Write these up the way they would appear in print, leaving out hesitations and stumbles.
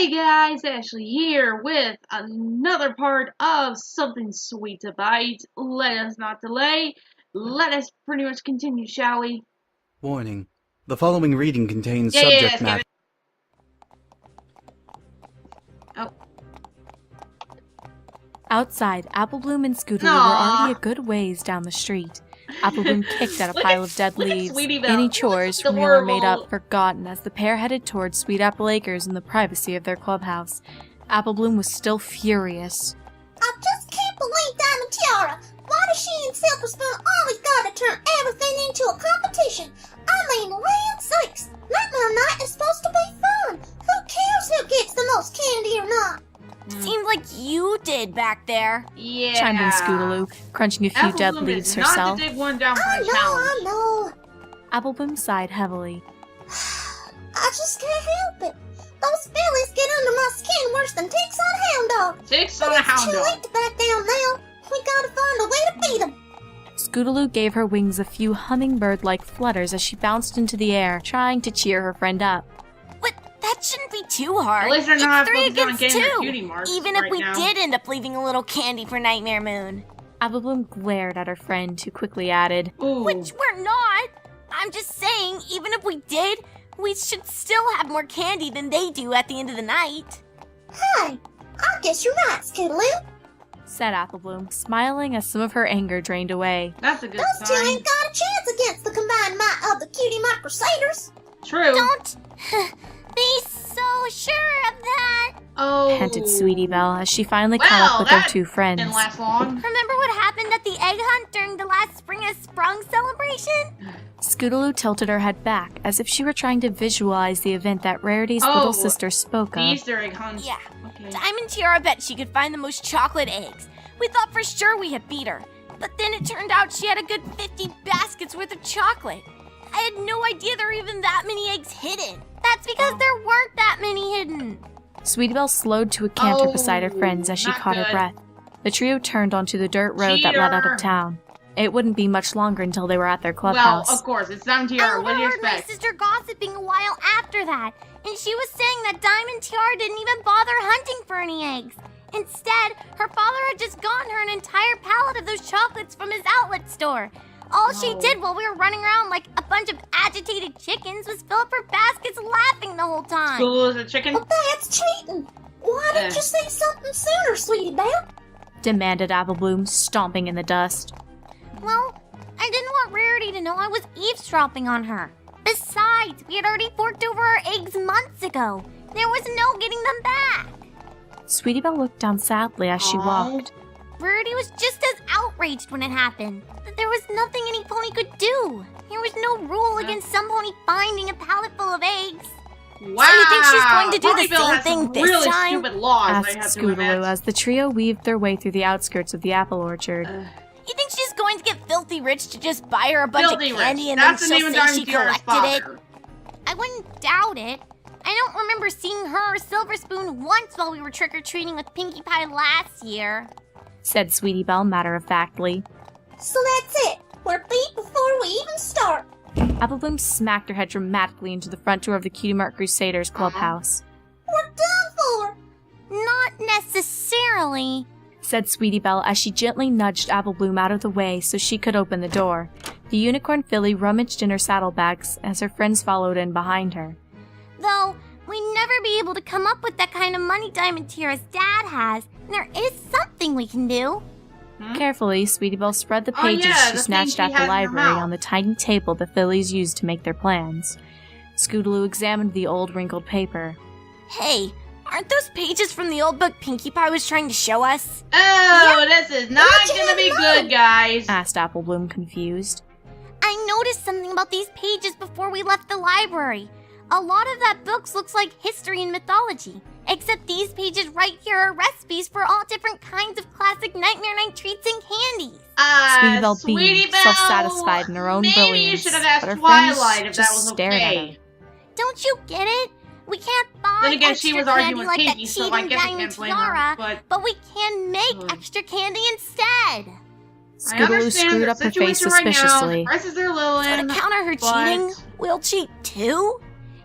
Hey guys, Ashley here with another part of Something Sweet to Bite. Let us not delay. Let us pretty much continue, shall we? Warning. The following reading contains Yeah, subject skip matter. it. Oh. Outside, Applebloom and Scootaloo were Aww. already a good ways down the street. Applebloom kicked at a pile of dead leaves. Sweetie Belle. Any chores from they were made Adorable. up forgotten as the pair headed towards Sweet Apple Acres in the privacy of their clubhouse. Applebloom was still furious. I just can't believe Diamond Tiara. Why does she and Silver Spoon always gotta turn everything into a competition? I mean, land sakes, Nightmare Night is supposed to be fun. Who cares who gets the most candy or not? Seemed like you did back there. Yeah. Chimed in Scootaloo, crunching a few dead Applebloom leaves is herself. Not to dig one down for I a challenge. know. Applebloom sighed heavily. I just can't help it. Those fillies get under my skin worse than ticks on a hound dog. Ticks But on a it's hound too dog. late to back down now. We gotta find a way to beat them. Scootaloo gave her wings a few hummingbird-like flutters as she bounced into the air, trying to cheer her friend up. But that shouldn't be too hard. At least they're not It's 3 focused on against getting their 2. cutie marks Even if right we now. did end up leaving a little candy for Nightmare Moon. Applebloom glared at her friend, who quickly added, Ooh. Which we're not. I'm just saying, even if we did, we should still have more candy than they do at the end of the night. Hey, I guess you're right, Scootaloo. said Applebloom, smiling as some of her anger drained away. That's a good Those two sign. ain't got a chance against the combined might of the Cutie Mark Crusaders. True. Don't be so sure of that. Oh. Panted Sweetie Belle as she finally Well, caught up with her that two friends. Didn't last long. Remember what happened at the egg hunt during the last Spring has Sprung celebration? Scootaloo tilted her head back, as if she were trying to visualize the event that Rarity's Oh, little sister spoke The of. Easter egg hunt. Yeah. Okay. Diamond Tiara bet she could find the most chocolate eggs. We thought for sure we had beat her. But then it turned out she had a good 50 baskets worth of chocolate. I had no idea there were even that many eggs hidden. That's because there weren't that many hidden. Sweetie Belle slowed to a canter Oh, beside her friends as she not caught her good. breath. The trio turned onto the dirt road that led out Cheater. of town. It wouldn't be much longer until they were at their Well, clubhouse. of course, it's Diamond I Tiara. What do you overheard my expect? sister gossiping a while after that, and she was saying that Diamond Tiara didn't even bother hunting for any eggs. Instead, her father had just gotten her an entire pallet of those chocolates from his outlet store. All she Oh. did while we were running around like a bunch of agitated chickens was fill up her baskets laughing the whole time. School is a chicken? But that's cheating. Why didn't you say something sooner, Sweetie Belle? Demanded Applebloom, stomping in the dust. Well, I didn't want Rarity to know I was eavesdropping on her. Besides, we had already forked over our eggs months ago. There was no getting them back. Sweetie Belle looked down sadly as she Aw. walked. Rarity was just as outraged when it happened. That there was nothing any pony could do. There was no rule against some pony finding a pallet full of eggs. Wow. So you think she's going to do the Ponyville same has thing some this really time? stupid laws, I have Asked to Scootaloo admit. as the trio weaved their way through the outskirts of the apple orchard. You think she's going to get filthy rich to just buy her a bunch Filthy of candy rich. and That's then the she'll name of say she Diamond Tiara's collected it? father. I wouldn't doubt it. I don't remember seeing her or Silver Spoon once while we were trick-or-treating with Pinkie Pie last year. Said Sweetie Belle matter-of-factly. So that's it. We're beat before we even start. Applebloom smacked her head dramatically into the front door of the Cutie Mark Crusaders clubhouse. We're done for. Not necessarily. Said Sweetie Belle as she gently nudged Applebloom out of the way so she could open the door. The unicorn filly rummaged in her saddlebags as her friends followed in behind her. Though, we'd never be able to come up with that kind of money Diamond Tiara's dad has. And there is something we can do. Carefully, Sweetie Belle spread the Oh, pages yeah, she the thing snatched she at has the in her library mouth. on the tiny table the fillies used to make their plans. Scootaloo examined the old wrinkled paper. Hey, aren't those pages from the old book Pinkie Pie was trying to show us? Oh, this is not What'd you gonna be have good, guys. Asked Applebloom, confused. I noticed something about these pages before we left the library. A lot of that book looks like history and mythology. Except these pages right here are recipes for all different kinds of classic Nightmare Night treats and candies. Sweetie Belle Sweetie beamed, Belle, self-satisfied in her own maybe brilliance. you should have but her asked friends Twilight if that just was stared at okay. her. Don't you get it? We can't buy Then again, extra she was candy arguing with like Pinkie, that so I cheating guess I Diamond can't blame Tiara, her. but we can make Ugh. extra candy instead. I Scootaloo understand screwed the up her face situation right now. suspiciously. The prices are So low, to counter her but- cheating, we'll cheat too?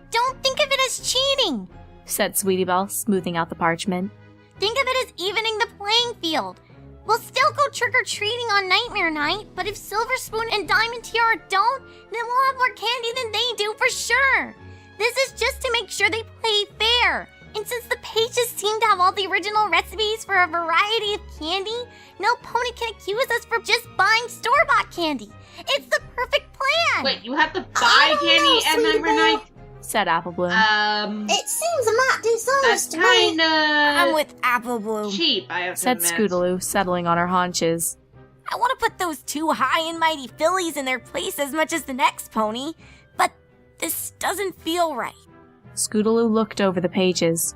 Don't think of it as cheating. said Sweetie Belle, smoothing out the parchment. Think of it as evening the playing field. We'll still go trick-or-treating on Nightmare Night, but if Silver Spoon and Diamond Tiara don't, then we'll have more candy than they do for sure. This is just to make sure they play fair. And since the pages seem to have all the original recipes for a variety of candy, no pony can accuse us for just buying store-bought candy. It's the perfect plan. Wait, you have to buy candy at Nightmare Night? Said Apple Bloom. It seems a mite dishonest That's to me. kinda I'm with Apple Bloom. cheap, I have to Said admit. Scootaloo, settling on her haunches. I want to put those two high and mighty fillies in their place as much as the next pony, but this doesn't feel right. Scootaloo looked over the pages.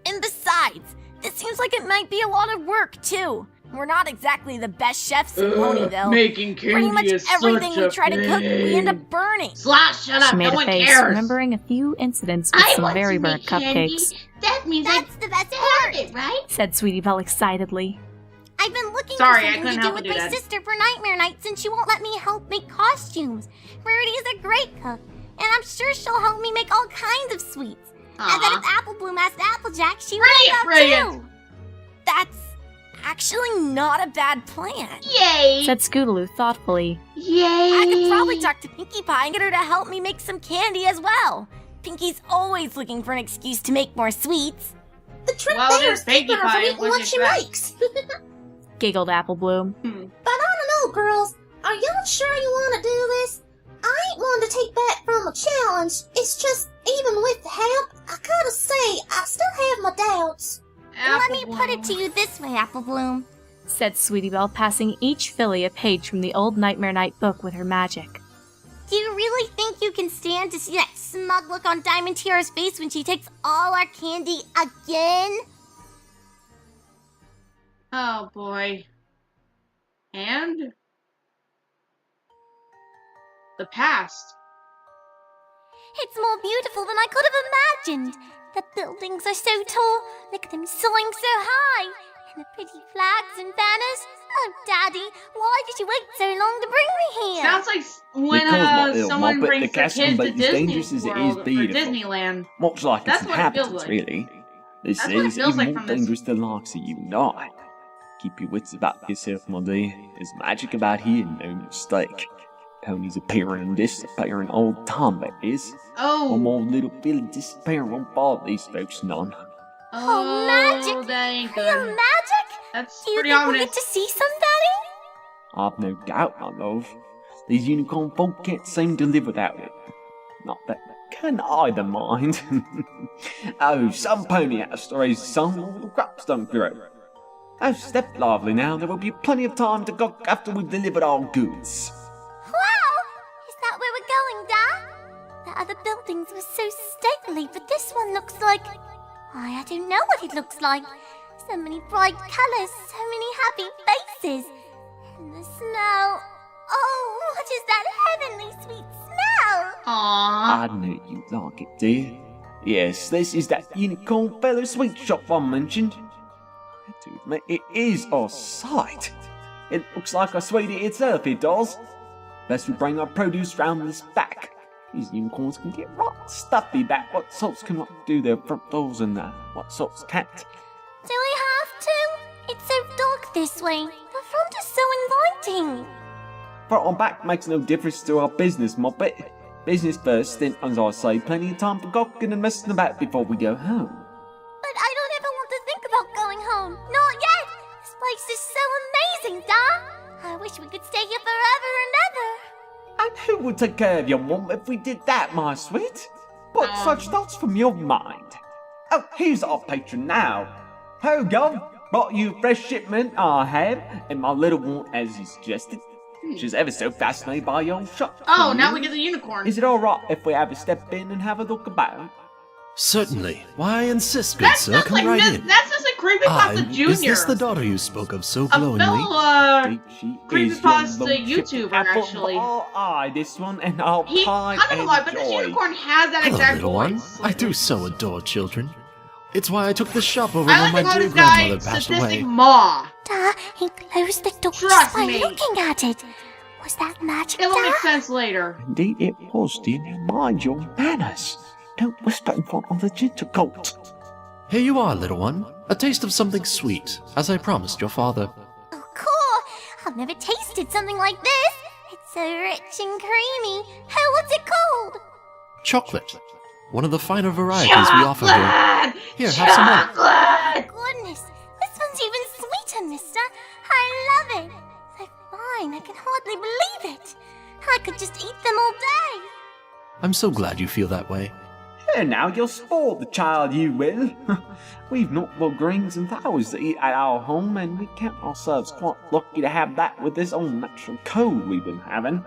And besides, this seems like it might be a lot of work, too. We're not exactly the best chefs in Ponyville. Making candy Pretty much is everything such we try to cook, we end pain. up burning. Slash, shut up, She made no a one face, cares. remembering a few incidents with I some want very to burnt make candy. cupcakes. That means That's the best I part. have it, right? Said Sweetie Belle excitedly. I've been looking Sorry, for I something couldn't to do help with but do my that. sister for Nightmare Night since she won't let me help make costumes. Rarity is a great cook, and I'm sure she'll help me make all kinds of sweets. And then if Apple Bloom asked Applejack, she would help Brilliant. too. That's actually not a bad plan. Yay! Said Scootaloo thoughtfully. Yay! I could probably talk to Pinkie Pie and get her to help me make some candy as well. Pinkie's always looking for an excuse to make more sweets. The trick Well, there there's is keeping Pinkie her from Pie, eating what what you she expect? makes. Giggled Apple Bloom. But I don't know, girls. Are y'all sure you want to do this? I ain't one to take back from a challenge. It's just, even with the help, I gotta say, I still have my doubts. Let me put it to you this way, Apple Bloom. Said Sweetie Belle, passing each filly a page from the old Nightmare Night book with her magic. Do you really think you can stand to see that smug look on Diamond Tiara's face when she takes all our candy again? Oh boy. And? The past. It's more beautiful than I could have imagined. The buildings are so tall, look at them soaring so high. And the pretty flags and banners. Oh, Daddy, why did you wait so long to bring me here? Sounds like when Because, my little someone Muppet, brings the their castle kids to can be as Disney dangerous as it is World or beautiful. Disneyland. Much like That's its what it feels inhabitants, like. really. This That's what it is feels even like more from this. dangerous than likes of you and I. Keep your wits about yourself, my dear. There's magic about here, no mistake. Ponies appearing and disappearing all the time, that is. Oh. One more little Billy disappearing won't bother these folks none. Oh, magic! That ain't Real good. magic? That's Do you pretty think we'll ominous. get to see some, Daddy? I've no doubt, my love. These unicorn folk can't seem to live without it. Not that they can either, mind. Oh, some pony house stories, some all the crops don't grow. Oh, step lively now, there will be plenty of time to go after we've delivered our goods. Wow! Is that where we're going, Dad? The other buildings were so stately, but this one looks like... I don't know what it looks like. So many bright colors, so many happy faces. And the smell... Oh, what is that heavenly sweet smell? Aww. I knew you'd like it, dear. Yes, this is that unicorn fellow sweet shop I mentioned. To admit, it is a sight. It looks like a sweetie itself, it does. Best we bring our produce round this back. These unicorns can get right stuffy back. What sorts can do their front doors and what sorts can't. Do we have to? It's so dark this way. The front is so inviting. Front or back makes no difference to our business, Muppet. Business first, then, as I say, plenty of time for gawking and messing about before we go home. But I don't ever want to think about going home. Not yet. This place is so amazing, Dad. I wish we could stay here forever and ever. And who would take care of your mum if we did that, my sweet? Put such thoughts from your mind. Oh, here's our patron now. Ho, Gov, brought you a fresh shipment I have, and my little one, as you suggested. She's ever so fascinated by your shop. Oh, now we get the unicorn. Is it alright if we have a step in and have a look about? Certainly. Why insist, good That's sir? just Come like right this, in. that's just a creepypasta junior. Is this the daughter you spoke of so a glowingly? fellow, Indeed, she is creepypasta your lordship YouTuber, apple of actually. our eye, this one, and our he, pride I don't know why, and but this joy. unicorn has that Hello, exact little voice. one. I do so adore children. It's why I took the shop over I when like my to call dear this guy grandmother passed Sadistic away. Maw. Dad, he closed the door Trust just by me. looking at it. Was that magic, It will make Dad? sense later. Indeed it was, dear. Now mind your manners. Don't whisper in front of the gentlecoat. Here you are, little one. A taste of something sweet, as I promised your father. Oh, cool! I've never tasted something like this. It's so rich and creamy. Hey, what's it called? Chocolate. One of the finer varieties we offer here. Here, have some more. Oh, goodness. This one's even sweeter, mister. I love it. So fine, I can hardly believe it. I could just eat them all day. I'm so glad you feel that way. Here now, you'll spoil the child, you will. We've not but greens and flowers to eat at our home, and we count ourselves quite lucky to have that with this unnatural cold we've been having.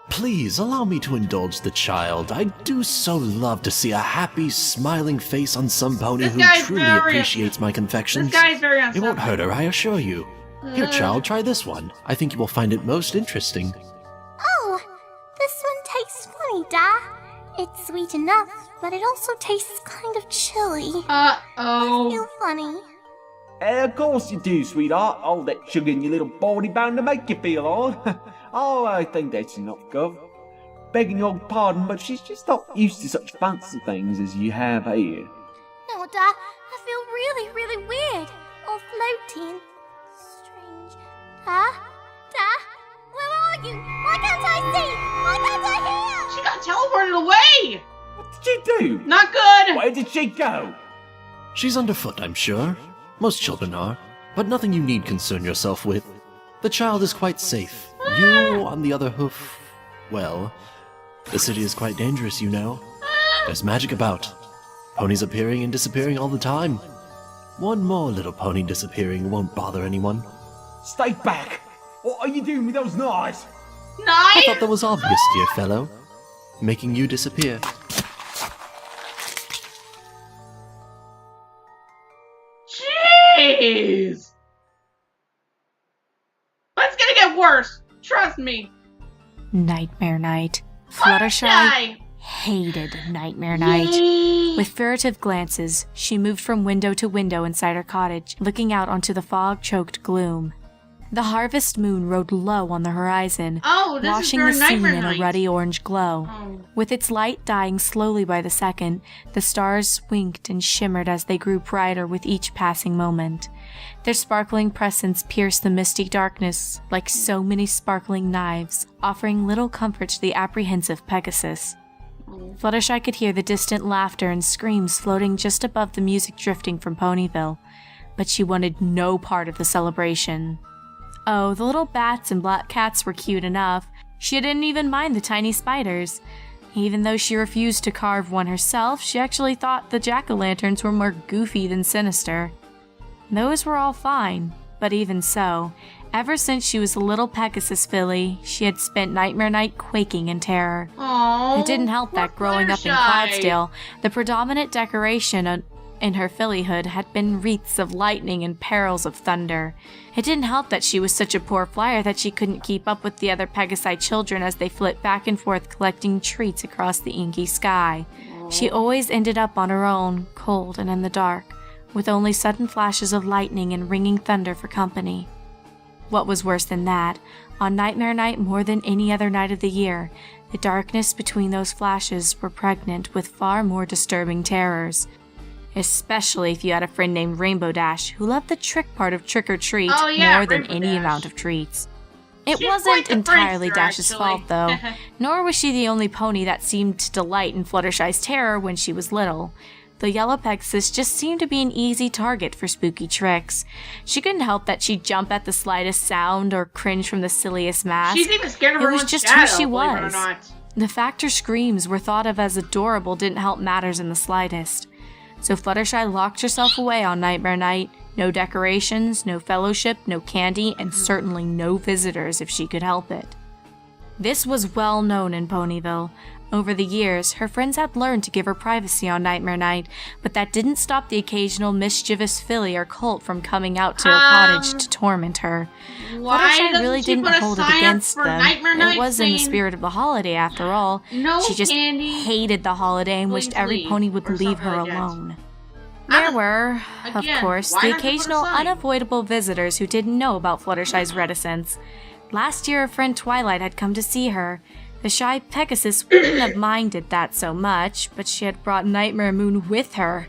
Please allow me to indulge the child. I do so love to see a happy, smiling face on some pony This who guy's truly very- appreciates my confections. This guy's very It won't unselfish. hurt her, I assure you. Here, child, try this one. I think you will find it most interesting. Oh, this one tastes funny, Da. It's sweet enough, but it also tastes kind of chilly. Uh-oh. Feel funny. Of course you do, sweetheart. All that sugar in your little body bound to make you feel odd. Oh, I think that's enough, Gov. Begging your pardon, but she's just not used to such fancy things as you have here. No, Da, I feel really, really weird. All floaty and strange. Da? Da? Where are you? Why can't I see? Why can't I hear? She got teleported away! What did you do? Not good! Where did she go? She's underfoot, I'm sure. Most children are, but nothing you need concern yourself with. The child is quite safe. You, on the other hoof, well, the city is quite dangerous, you know. There's magic about. Ponies appearing and disappearing all the time. One more little pony disappearing won't bother anyone. Stay back! What are you doing with those knives? I Nice! thought that was obvious, dear fellow. Making you disappear. Jeez! It's gonna get worse. Trust me. Nightmare Night. Fluttershy Die. hated Nightmare Night. Yay. With furtive glances, she moved from window to window inside her cottage, looking out onto the fog-choked gloom. The harvest moon rode low on the horizon, Oh, this washing is the during scene Nightmare in a Night. ruddy orange glow. Oh. With its light dying slowly by the second, the stars winked and shimmered as they grew brighter with each passing moment. Their sparkling presence pierced the misty darkness like so many sparkling knives, offering little comfort to the apprehensive Pegasus. Fluttershy could hear the distant laughter and screams floating just above the music drifting from Ponyville, but she wanted no part of the celebration. Oh, the little bats and black cats were cute enough. She didn't even mind the tiny spiders. Even though she refused to carve one herself, she actually thought the jack-o'-lanterns were more goofy than sinister. Those were all fine, but even so, ever since she was a little Pegasus filly, she had spent Nightmare Night quaking in terror. Oh, It didn't help that poor growing up in Fluttershy. Cloudsdale, the predominant decoration in her fillyhood had been wreaths of lightning and perils of thunder. It didn't help that she was such a poor flyer that she couldn't keep up with the other Pegasi children as they flit back and forth collecting treats across the inky sky. She always ended up on her own, cold and in the dark, with only sudden flashes of lightning and ringing thunder for company. What was worse than that, on Nightmare Night more than any other night of the year, the darkness between those flashes were pregnant with far more disturbing terrors. Especially if you had a friend named Rainbow Dash who loved the trick part of trick or treat Oh, yeah, more than Rainbow any Dash. amount of treats. It She's wasn't quite the entirely prankster, Dash's actually. fault, though, nor was she the only pony that seemed to delight in Fluttershy's terror when she was little. The yellow Pegasus just seemed to be an easy target for spooky tricks. She couldn't help that she'd jump at the slightest sound or cringe from the silliest mask. She's even scared of It her was own just shadow, who she believe it or was. not. The fact her screams were thought of as adorable didn't help matters in the slightest. So Fluttershy locked herself away on Nightmare Night. No decorations, no fellowship, no candy, and certainly no visitors if she could help it. This was well known in Ponyville. Over the years, her friends had learned to give her privacy on Nightmare Night, but that didn't stop the occasional mischievous filly or colt from coming out to her cottage to torment her. Why Fluttershy doesn't really she didn't put a hold it sign up against for them. Nightmare Night It was in the saying, spirit of the holiday, after all. No She just candy. hated the holiday in which Please every leave, pony would or leave something her like that. alone. I There don't- were, of Again, course, why the not just put a occasional sign? unavoidable visitors who didn't know about Fluttershy's reticence. Last year, her friend Twilight had come to see her. The shy Pegasus wouldn't have minded that so much, but she had brought Nightmare Moon with her.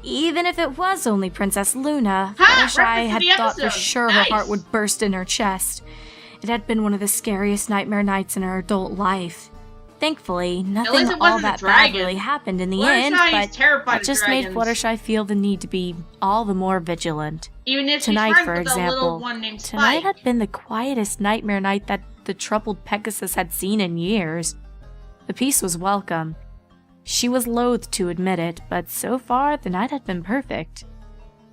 Even if it was only Princess Luna, Ha! Fluttershy Reference to had the thought for episode. sure Nice. her heart would burst in her chest. It had been one of the scariest nightmare nights in her adult life. Thankfully, nothing least it all wasn't a that bad dragon. really happened in the Fluttershy end, is but terrified it of just made dragons. Fluttershy feel the need to be all the more vigilant. Even if she's Tonight, friends for with a little example, one named tonight Spike. had been the quietest nightmare night that the troubled Pegasus had seen in years. The peace was welcome. She was loath to admit it, but so far the night had been perfect.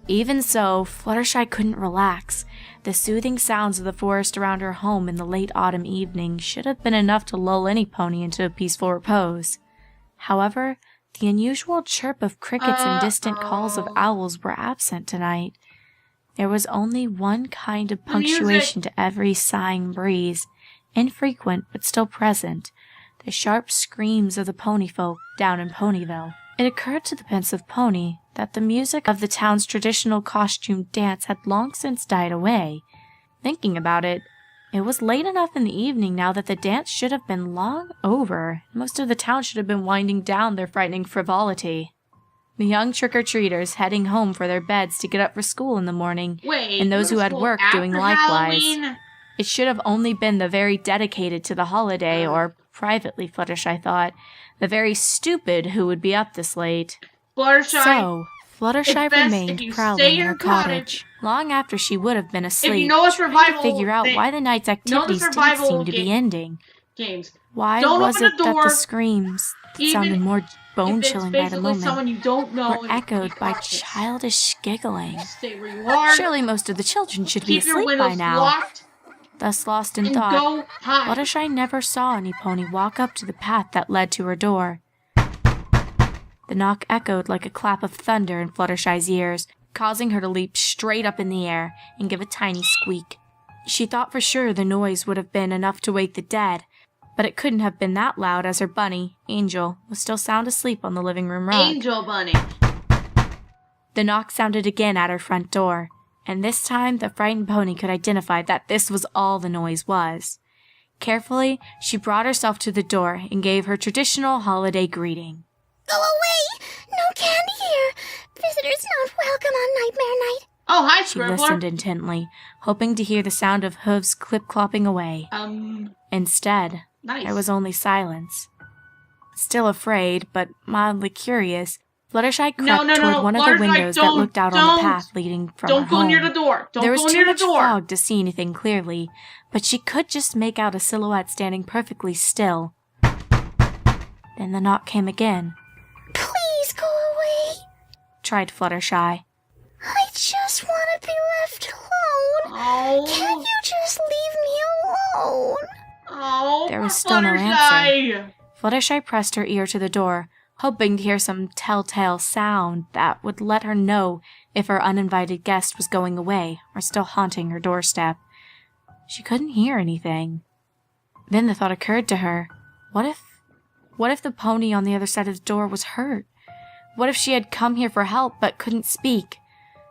Even so, Fluttershy couldn't relax. The soothing sounds of the forest around her home in the late autumn evening should have been enough to lull any pony into a peaceful repose. However, the unusual chirp of crickets and distant calls of owls were absent tonight. There was only one kind of punctuation to every sighing breeze, infrequent but still present, the sharp screams of the pony folk down in Ponyville. It occurred to the pensive pony that the music of the town's traditional costume dance had long since died away. Thinking about it, it was late enough in the evening now that the dance should have been long over. Most of the town should have been winding down their frightening frivolity. The young trick-or-treaters heading home for their beds to get up for school in the morning, Wait, and those who had school work doing after likewise. Halloween? It should have only been the very dedicated to the holiday, or privately, Fluttershy thought, the very stupid who would be up this late. Fluttershy, So, Fluttershy it's best remained if you stay prowling in in her your cottage. long after she would have been asleep, if you know a trying survival to figure out thing- why the night's know the activities didn't survival seem to be game- ending. games. Why Don't was open it the that door, the screams that even sounded more If it's bone-chilling by the basically moment someone you don't know, were and echoed you're by cautious. childish giggling? Stay where you are. Surely most of the children should be Keep your asleep by windows now. locked Thus lost in and thought, go hide. Fluttershy never saw any pony walk up to the path that led to her door. The knock echoed like a clap of thunder in Fluttershy's ears, causing her to leap straight up in the air and give a tiny squeak. She thought for sure the noise would have been enough to wake the dead, but it couldn't have been that loud as her bunny, Angel, was still sound asleep on the living room rug. Angel Bunny. The knock sounded again at her front door, and this time the frightened pony could identify that this was all the noise was. Carefully, she brought herself to the door and gave her traditional holiday greeting. Go away! No candy here! Visitors not welcome on Nightmare Night. Oh, hi, She Scribbler. listened intently, hoping to hear the sound of hooves clip-clopping away. Instead, Nice. there was only silence. Still afraid, but mildly curious, Fluttershy crept toward one of the Fluttershy, windows that looked out on the path leading from her Don't go home. near the door. Don't There was go too near the much door. fog to see anything clearly, but she could just make out a silhouette standing perfectly still. Then the knock came again. Please go away. Tried Fluttershy. I just want to be left alone. Oh. Can't you just leave me alone? Oh, There was poor still no Fluttershy. Fluttershy pressed her ear to the door, hoping to hear some telltale sound that would let her know if her uninvited guest was going away or still haunting her doorstep. She couldn't hear anything. Then the thought occurred to her, what if the pony on the other side of the door was hurt? What if she had come here for help but couldn't speak?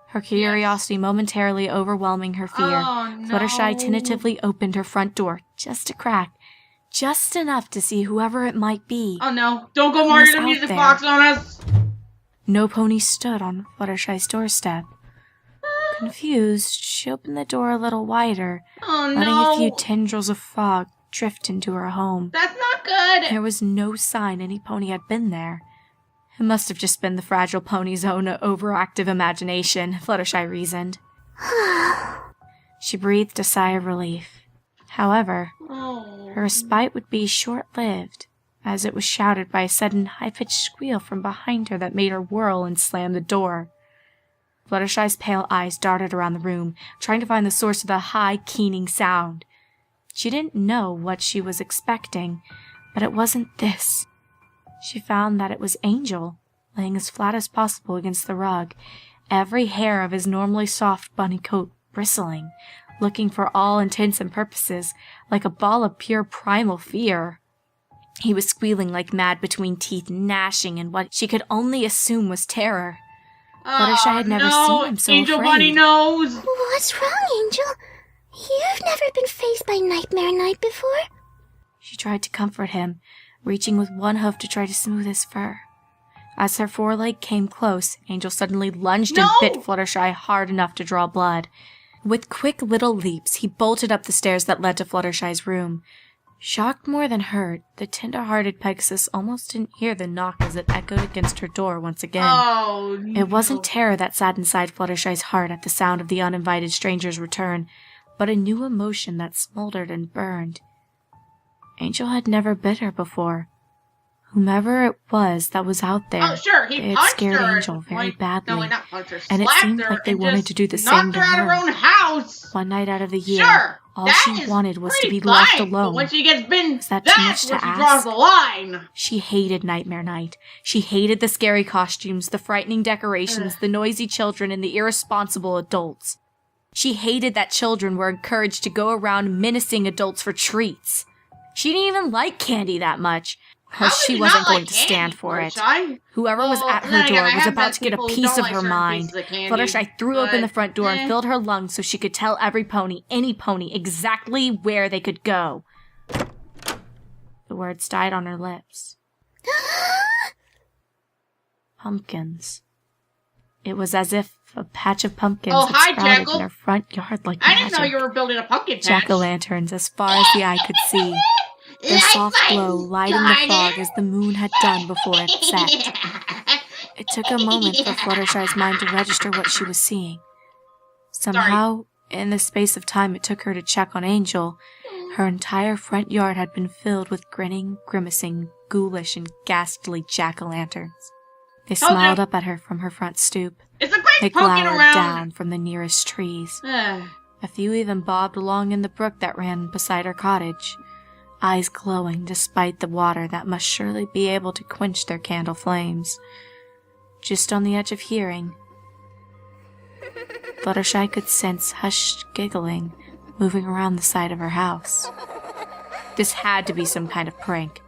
Her curiosity momentarily overwhelming her fear, Oh, no. Fluttershy tentatively opened her front door just a crack, just enough to see whoever it might be. Oh no! Don't go Who more was the out music there? box on us. No pony stood on Fluttershy's doorstep. Confused, she opened the door a little wider, Oh letting no! a few tendrils of fog drift into her home. That's not good. There was no sign any pony had been there. It must have just been the fragile pony's own overactive imagination, Fluttershy reasoned. She breathed a sigh of relief. However, Oh. her respite would be short-lived, as it was shouted by a sudden high-pitched squeal from behind her that made her whirl and slam the door. Fluttershy's pale eyes darted around the room, trying to find the source of the high, keening sound. She didn't know what she was expecting, but it wasn't this. She found that it was Angel, laying as flat as possible against the rug, every hair of his normally soft bunny coat bristling, looking for all intents and purposes like a ball of pure primal fear. He was squealing like mad between teeth, gnashing in what she could only assume was terror. Fluttershy had never seen him so Angel afraid. Bunny knows. What's wrong, Angel? You've never been faced by Nightmare Night before. She tried to comfort him, reaching with one hoof to try to smooth his fur. As her foreleg came close, Angel suddenly lunged and bit Fluttershy hard enough to draw blood. With quick little leaps, he bolted up the stairs that led to Fluttershy's room. Shocked more than hurt, the tender-hearted Pegasus almost didn't hear the knock as it echoed against her door once again. Oh, no. It wasn't terror that sat inside Fluttershy's heart at the sound of the uninvited stranger's return, but a new emotion that smoldered and burned. Angel had never bit her before. Whomever it was that was out there, he they had punched scared her. Angel very badly, No, not punched her, and it slapped seemed her like they and wanted just to do the knocked same to her out of her her. own house. One night out of the year, Sure, all that she is wanted was to pretty be left fine, alone. But when she gets bitten, Was that too much that's to where she ask? draws the line. She hated Nightmare Night. She hated the scary costumes, the frightening decorations, the noisy children, and the irresponsible adults. She hated that children were encouraged to go around menacing adults for treats. She didn't even like candy that much, because she wasn't going to stand for it. Whoever was at her door was about to get a piece of her mind. Fluttershy threw open the front door and filled her lungs so she could tell every pony, any pony, exactly where they could go. The words died on her lips. Pumpkins. It was as if a patch of pumpkins had sprouted in her front yard like magic. I didn't know you were building a pumpkin patch. Jack-o'-lanterns as far as the eye could see. Their soft glow lighting the fog as the moon had done before it set. It took a moment for Fluttershy's mind to register what she was seeing. Somehow, in the space of time it took her to check on Angel, her entire front yard had been filled with grinning, grimacing, ghoulish, and ghastly jack-o'-lanterns. They smiled up at her from her front stoop. It's a They great pumpkin glowered around. down from the nearest trees. A few even bobbed along in the brook that ran beside her cottage, eyes glowing despite the water that must surely be able to quench their candle flames. Just on the edge of hearing, Fluttershy could sense hushed giggling moving around the side of her house. This had to be some kind of prank.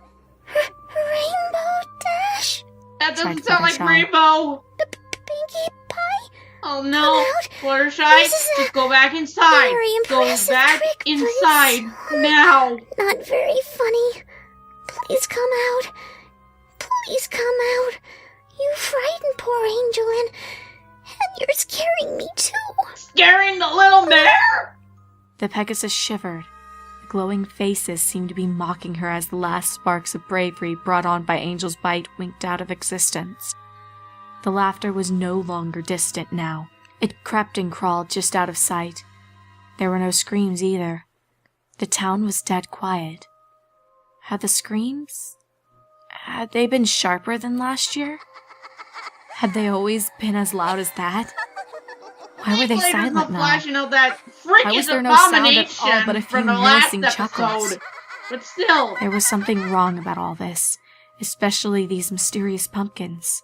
Rainbow Dash? That doesn't Tried sound like Fluttershy. Rainbow. Pinkie Pie? Oh no, Fluttershy, This is just go back inside. very Go impressive back trick, inside please. now. Not very funny. Please come out. Please come out. You frightened poor Angel and you're scaring me too. Scaring the little mare? The Pegasus shivered. The glowing faces seemed to be mocking her as the last sparks of bravery brought on by Angel's bite winked out of existence. The laughter was no longer distant now. It crept and crawled just out of sight. There were no screams either. The town was dead quiet. Had the screams... had they been sharper than last year? Had they always been as loud as that? Why were they There's no silent now? flashing of that Why freaking was there no sound at all abomination but a few from the last menacing chuckles? episode. But still, There was something wrong about all this, especially these mysterious pumpkins.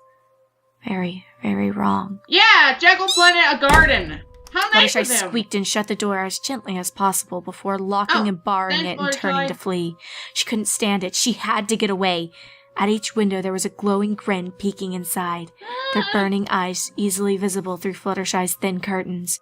Very, very wrong. yeah, Jackal planted a garden. How nice Fluttershy of him. squeaked and shut the door as gently as possible before locking Oh, and barring thanks, it and turning Fluttershy. to flee. She couldn't stand it. She had to get away. At each window there was a glowing grin peeking inside, their burning eyes easily visible through Fluttershy's thin curtains.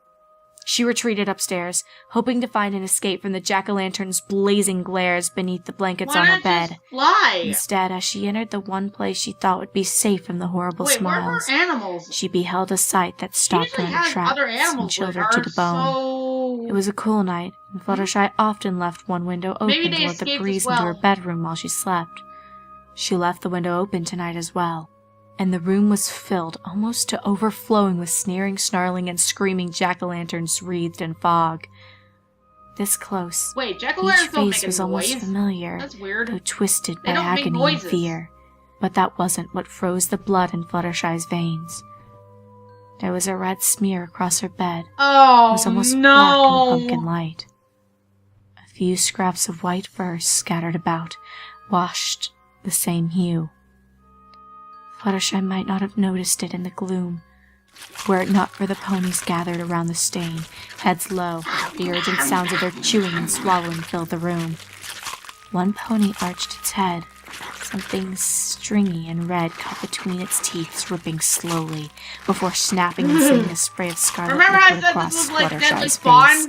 She retreated upstairs, hoping to find an escape from the jack-o'-lantern's blazing glares beneath the blankets Why on her not bed. just fly? Instead, as she entered the one place she thought would be safe from the horrible Wait, where smiles, are animals? she beheld a sight that She stopped her usually in her has tracks other and animals chilled with her to her, the bone. so... It was a cool night, and Fluttershy often left one window Maybe open they to let the escaped breeze as into her well. bedroom while she slept. She left the window open tonight as well, and the room was filled almost to overflowing with sneering, snarling, and screaming jack-o'-lanterns wreathed in fog. This close, Wait, each jack-o'-lanterns don't face make was a almost noise. familiar, That's weird. though twisted They by don't make agony and noises. fear. But that wasn't what froze the blood in Fluttershy's veins. There was a red smear across her bed. It Oh, was almost no. black in the pumpkin light. A few scraps of white fur scattered about, washed the same hue. Fluttershy might not have noticed it in the gloom, were it not for the ponies gathered around the stain, heads low. The urgent sounds of their chewing and swallowing filled the room. One pony arched its head. Something stringy and red caught between its teeth, ripping slowly, before snapping and sending a spray of scarlet Remember I liquid said across this was like Deadly Fluttershy's Spawn? face.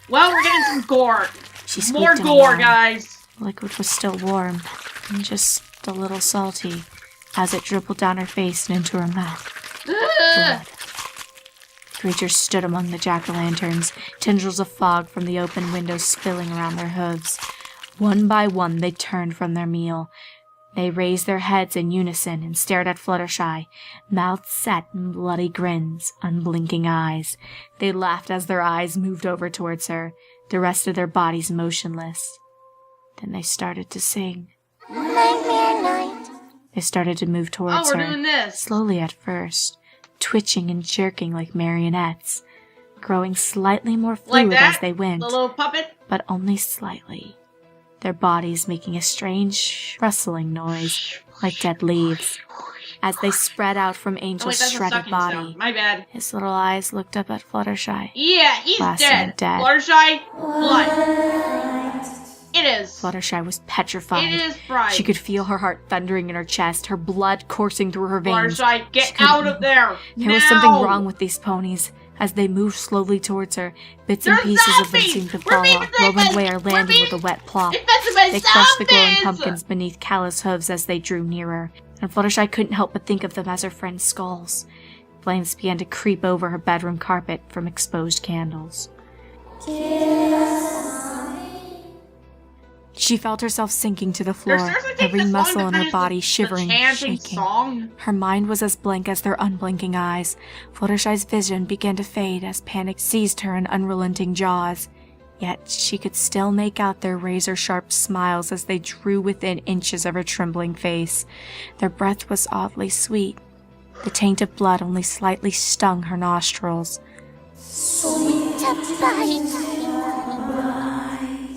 Well, we're getting some gore. She More squeaked in gore, alarm. guys. The liquid was still warm, and just a little salty, as it dribbled down her face and into her mouth. Blood. The creatures stood among the jack-o'-lanterns, tendrils of fog from the open windows spilling around their hooves. One by one, they turned from their meal. They raised their heads in unison and stared at Fluttershy, mouths set in bloody grins, unblinking eyes. They laughed as their eyes moved over towards her, the rest of their bodies motionless. Then they started to sing. Nightmare night. They started to move towards we're her, doing this. slowly at first, twitching and jerking like marionettes, growing slightly more fluid Like that? as they went, The little puppet? but only slightly. Their bodies making a strange rustling noise, like dead leaves, as they spread out from Oh, Angel's wait, that's a shredded sucking body. sound. My bad. His little eyes looked up at Fluttershy. Yeah, he's Blasted dead. and dead. Fluttershy, blood. It is. Fluttershy was petrified. It is fried. She could feel her heart thundering in her chest, her blood coursing through her veins. Fluttershy, She get couldn't out of move. there. There was something wrong with these ponies. As they moved slowly towards her, bits and They're pieces of them zombies! seemed to We're fall being off, rolling away or infected! landing We're with a wet plop. Infected by They crushed the glowing zombies! pumpkins beneath callous hooves as they drew nearer, and Fluttershy couldn't help but think of them as her friends' skulls. Flames began to creep over her bedroom carpet from exposed candles. She felt herself sinking to the They're floor, seriously taking every this long muscle to in her finish body the shivering and chanting shaking. song? Her mind was as blank as their unblinking eyes. Fluttershy's vision began to fade as panic seized her in unrelenting jaws. Yet she could still make out their razor-sharp smiles as they drew within inches of her trembling face. Their breath was oddly sweet. The taint of blood only slightly stung her nostrils.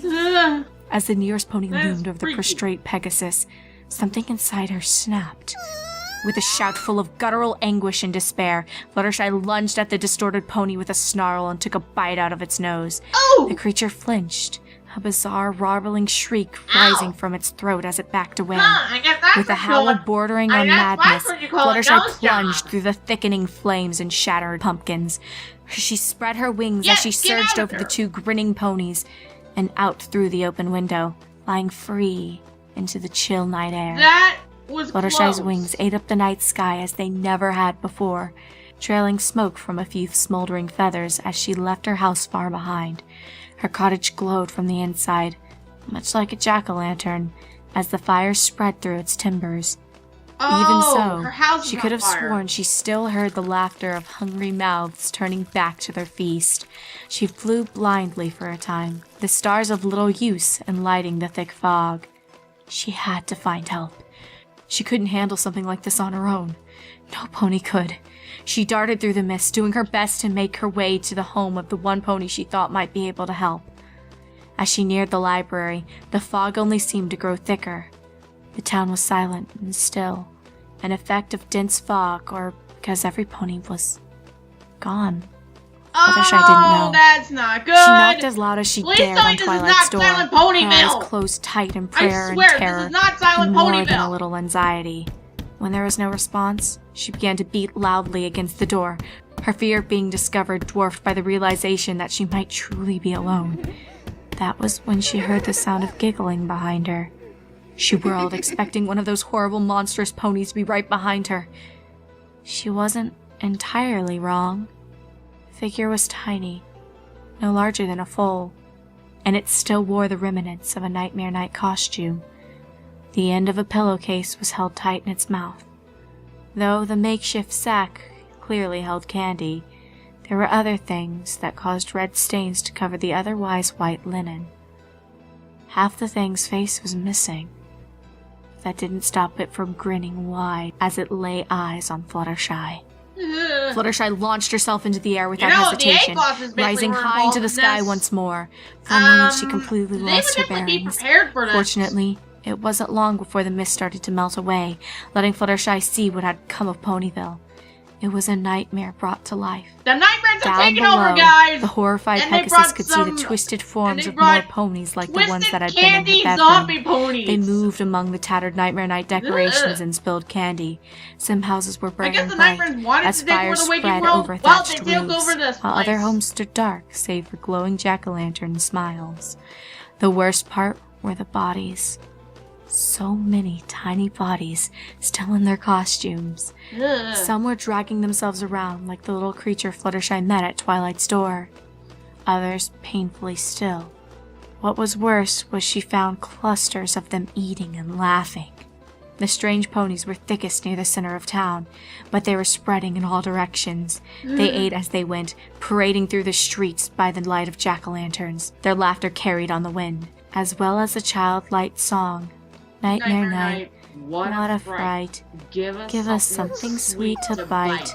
Ugh. As the nearest pony That is loomed over the freaky. prostrate Pegasus, something inside her snapped. With a shout full of guttural anguish and despair, Fluttershy lunged at the distorted pony with a snarl and took a bite out of its nose. Oh! The creature flinched, a bizarre, warbling shriek Ow! rising from its throat as it backed away. Huh, I guess that's With a what you howl call it. bordering I on guess that's madness, what you call it, Fluttershy nose job. plunged through the thickening flames and shattered pumpkins. She spread her wings as Yes, she get surged out of over the there. two grinning ponies and out through the open window, flying free into the chill night air. That was Fluttershy's close. wings ate up the night sky as they never had before, trailing smoke from a few smoldering feathers as she left her house far behind. Her cottage glowed from the inside, much like a jack-o'-lantern, as the fire spread through its timbers. Oh, her Even house so, is she on could have fire. sworn she still heard the laughter of hungry mouths turning back to their feast. She flew blindly for a time, the stars of little use enlighting the thick fog. She had to find help. She couldn't handle something like this on her own. No pony could. She darted through the mist, doing her best to make her way to the home of the one pony she thought might be able to help. As she neared the library, the fog only seemed to grow thicker. The town was silent and still, an effect of dense fog, or because every pony was gone. Fluttershy didn't know. Oh, that's not good. She knocked as loud as she Please dared tell me on this is Twilight's not door, Silent her eyes Ponyville. closed tight in I prayer swear, and terror, this is not Silent and more than a Ponyville. little anxiety. When there was no response, she began to beat loudly against the door, her fear of being discovered dwarfed by the realization that she might truly be alone. That was when she heard the sound of giggling behind her. She whirled, expecting one of those horrible monstrous ponies to be right behind her. She wasn't entirely wrong. The figure was tiny, no larger than a foal, and it still wore the remnants of a Nightmare Night costume. The end of a pillowcase was held tight in its mouth. Though the makeshift sack clearly held candy, there were other things that caused red stains to cover the otherwise white linen. Half the thing's face was missing. That didn't stop it from grinning wide as it lay eyes on Fluttershy. Ugh. Fluttershy launched herself into the air without You know, the hesitation, A-bosses basically rising were high involved into the in sky this. once more. For a moment, she completely They lost her would definitely be bearings. prepared for this. Fortunately, it wasn't long before the mist started to melt away, letting Fluttershy see what had come of Ponyville. It was a nightmare brought to life. The nightmares are Down taking below, over, guys. the horrified And they Pegasus brought could see some- the twisted and forms they of more brought ponies like the ones Twisted that had been in candy her zombie bedroom. ponies. They moved among the tattered Nightmare Night decorations Ugh. and spilled candy. Some houses were I burning guess the bright nightmares wanted as to take over fires the waking spread world. over Well, thatched they took roofs, over this while place. other homes stood dark save for glowing jack-o'-lantern smiles. The worst part were the bodies. So many tiny bodies still in their costumes. Ugh. Some were dragging themselves around like the little creature Fluttershy met at Twilight's door. Others painfully still. What was worse was she found clusters of them eating and laughing. The strange ponies were thickest near the center of town, but they were spreading in all directions. They ate as they went, parading through the streets by the light of jack-o'-lanterns, their laughter carried on the wind, as well as a childlike song. Nightmare night, what a fright. Give us something sweet to bite.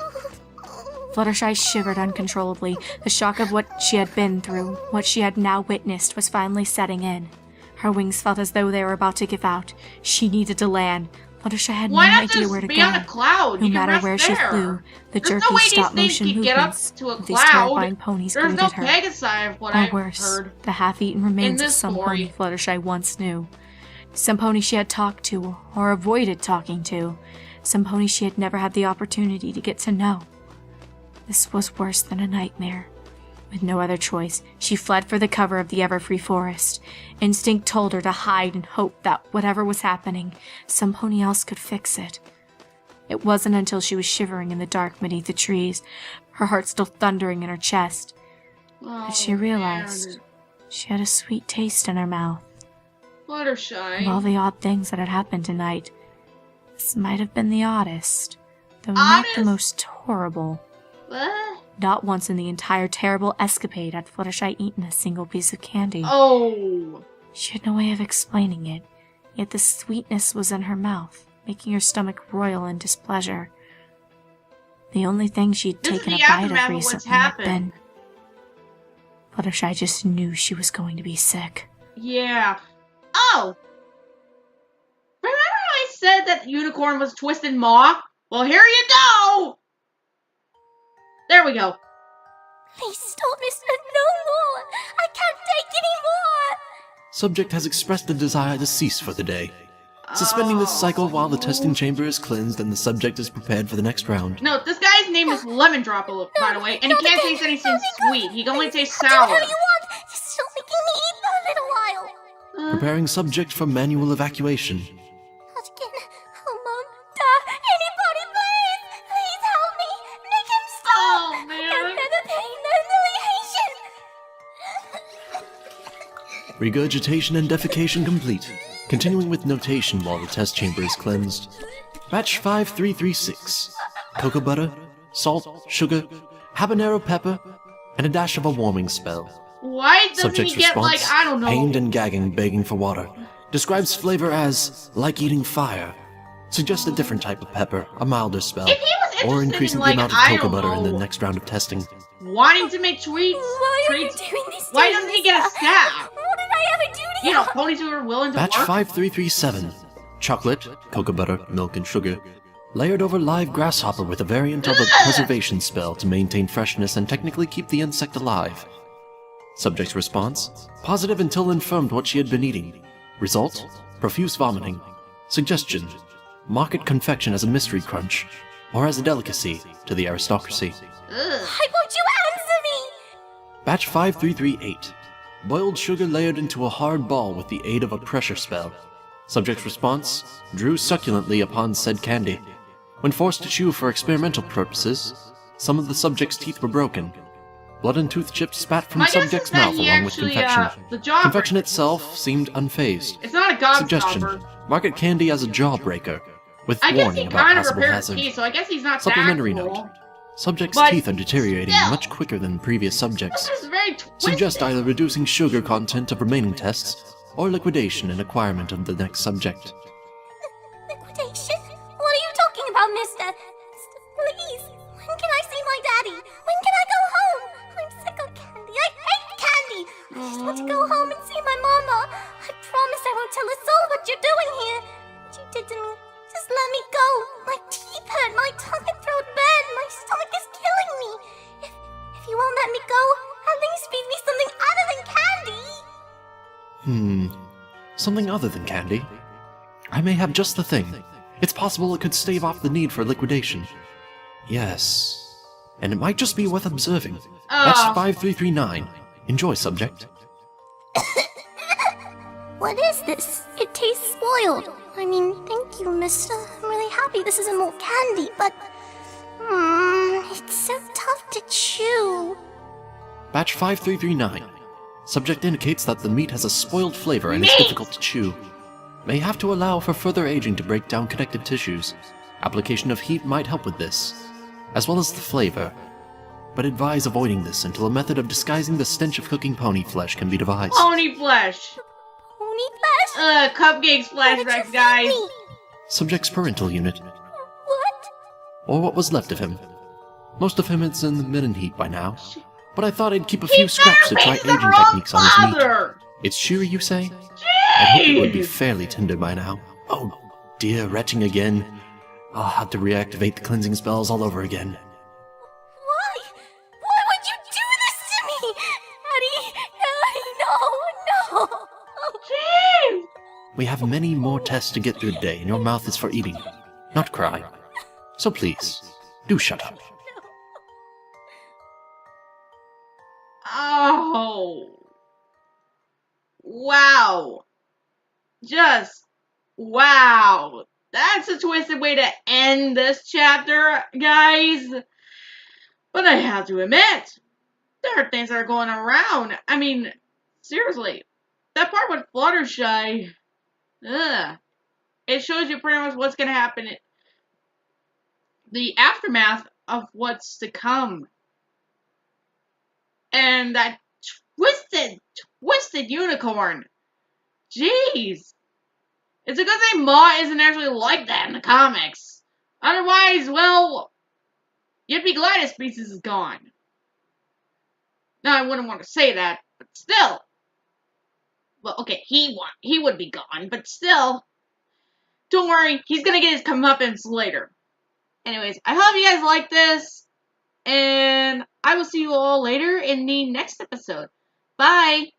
Fluttershy shivered uncontrollably. The shock of what she had been through, what she had now witnessed, was finally setting in. Her wings felt as though they were about to give out. She needed to land. Fluttershy had no idea where to be go. On a cloud? No matter where she flew, the jerky stop-motion movements of these terrifying ponies greeted her. Or worse, the half-eaten remains of some pony Fluttershy once knew. Some pony she had talked to, or avoided talking to. Some pony she had never had the opportunity to get to know. This was worse than a nightmare. With no other choice, she fled for the cover of the everfree forest. Instinct told her to hide and hope that whatever was happening, some pony else could fix it. It wasn't until she was shivering in the dark beneath the trees, her heart still thundering in her chest, that she realized she had a sweet taste in her mouth. Fluttershy. Of all the odd things that had happened tonight, this might have been the oddest, though not the most horrible. What? Not once in the entire terrible escapade had Fluttershy eaten a single piece of candy. Oh! She had no way of explaining it, yet the sweetness was in her mouth, making her stomach roil in displeasure. The only thing she'd taken a bite of recently had been... Fluttershy just knew she was going to be sick. Yeah. Oh! Remember how I said that Unicorn was Twisted Maw? Well, here you go! There we go. Please stop, mister. No more. I can't take any more. Subject has expressed the desire to cease for the day. Suspending this cycle while the testing chamber is cleansed and the subject is prepared for the next round. No, this guy's name is Lemon Drop, by the way, and he can't taste anything sweet. He can only taste sour. Do whatever you want. Just stop making me eat for a little while. Preparing subject for manual evacuation. Not again. Oh, Mom. Dad. Anybody, please. Please help me. Make him stop. Oh, I man. can't bear the pain, the humiliation. Regurgitation and defecation complete. Continuing with notation while the test chamber is cleansed. Batch 5336. Cocoa butter, salt, sugar, habanero pepper, and a dash of a warming spell. Why doesn't Subject's he get, response, I don't know. pained and gagging, begging for water. Describes flavor as like eating fire. Suggests a different type of pepper, a milder spell, If he was interested or increasing in, the amount of I cocoa don't butter in the know, next round of testing. wanting to make treats, Why are you doing this to why me, doesn't he get a mister? staff? What did I ever do to you? You know, ponies who are willing to Batch work. 5337. Chocolate, cocoa butter, milk, and sugar. Layered over live grasshopper with a variant of a preservation spell to maintain freshness and technically keep the insect alive. Subject's response, positive until infirmed what she had been eating. Result, profuse vomiting. Suggestion, market confection as a mystery crunch, or as a delicacy to the aristocracy. Ugh. Why won't you answer me? Batch 5338. Boiled sugar layered into a hard ball with the aid of a pressure spell. Subject's response, drew succulently upon said candy. When forced to chew for experimental purposes, some of the subject's teeth were broken. Blood and tooth chips spat from My the guess subject's is that mouth he along with actually, confection. the jaw Confection itself seemed unfazed. It's not a Suggestion, gobstopper. market candy as a jawbreaker, with I guess warning he about kind of possible repaired his hazard. teeth, so I guess he's not Supplementary that cool. note. Subject's But teeth are deteriorating still. much quicker than previous subjects. This is very twisted. Suggest either reducing sugar content of remaining tests, or liquidation and acquirement of the next subject. Liquidation? What are you talking about, mister? Mister, please. When can I see my daddy? When can I go home? I'm sick of candy. I hate candy. I just want to go home and see my mama. I promise I won't tell a soul what you're doing here. What you did to me. Just let me go. My teeth hurt. My tongue and throat burn. My stomach is killing me. If you won't let me go, at least feed me something other than candy. Something other than candy? I may have just the thing. It's possible it could stave off the need for liquidation. Yes. And it might just be worth observing. Batch 5339. Enjoy, subject. What is this? It tastes spoiled. I mean, thank you, mister. I'm really happy this isn't more candy, but... it's so tough to chew. Batch 5339. Subject indicates that the meat has a spoiled flavor and is Meat! difficult to chew. May have to allow for further aging to break down connective tissues. Application of heat might help with this, as well as the flavor. But advise avoiding this until a method of disguising the stench of cooking pony flesh can be devised. Pony flesh. Pony flesh? Cupcakes flashbacks, guys. Subject's parental unit, What? or what was left of him. Most of him is in the midden heat by now, but I thought I'd keep a few scraps to try He's the aging wrong techniques on his meat. father. It's chewy, you say? I hope it would be Jeez. fairly tender by now. Oh dear, retching again. I'll have to reactivate the cleansing spells all over again. Why? Why would you do this to me? Eddie, no. Jeez. We have many more tests to get through today, and your mouth is for eating, not cry. So please, do shut up. Oh. Wow. Just wow. That's a twisted way to end this chapter, guys. But I have to admit, there are things that are going around. I mean, seriously, that part with Fluttershy, it shows you pretty much what's going to happen. The aftermath of what's to come. And that twisted unicorn. Jeez. It's a good thing Ma isn't actually like that in the comics. Otherwise, well, you'd be glad his species is gone. Now, I wouldn't want to say that, but still. Well, okay, he would be gone, but still. Don't worry, he's gonna get his comeuppance later. Anyways, I hope you guys like this, and I will see you all later in the next episode. Bye!